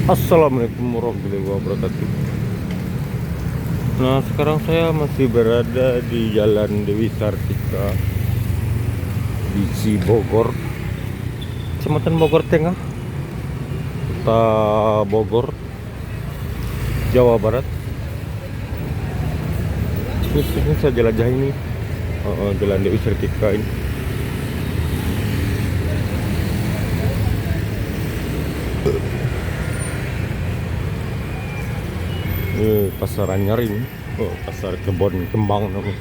Assalamualaikum warahmatullahi wabarakatuh. Nah, sekarang saya masih berada di Jalan Dewi Sartika di Cibogor, Kecamatan Bogor Tengah, Kota Bogor, Jawa Barat. Ini saya jelajah ini, Jalan Dewi Sartika ini. Pasar Anyar ini, pasar kebun kembang namanya.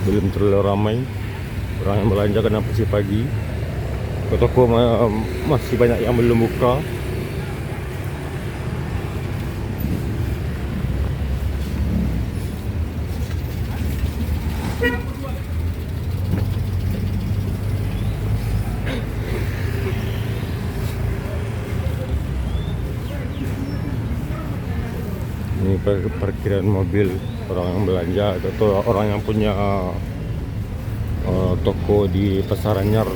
Belum terlalu ramai orang yang belanja karena masih pagi. Toko masih banyak yang belum buka. Ini parkiran mobil orang yang belanja atau orang yang punya toko di Pasar Anyar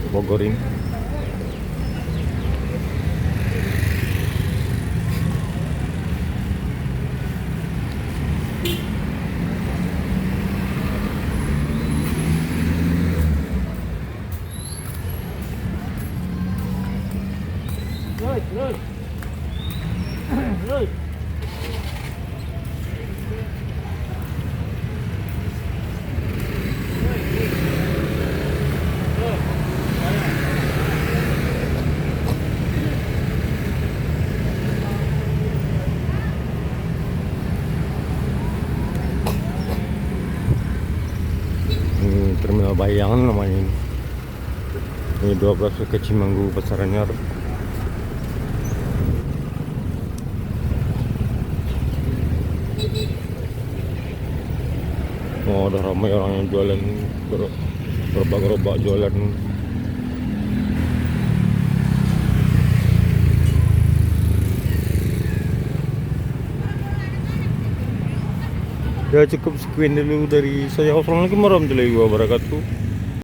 Bogor ini. Terminal Bayangan namanya ini. Ini 12 ke Cimanggu Pasar Anyar. Oh, udah ramai orang yang jualan gerobak-gerobak jualan. Ya, cukup sekian dulu dari saya. Wassalamualaikum warahmatullahi wabarakatuh.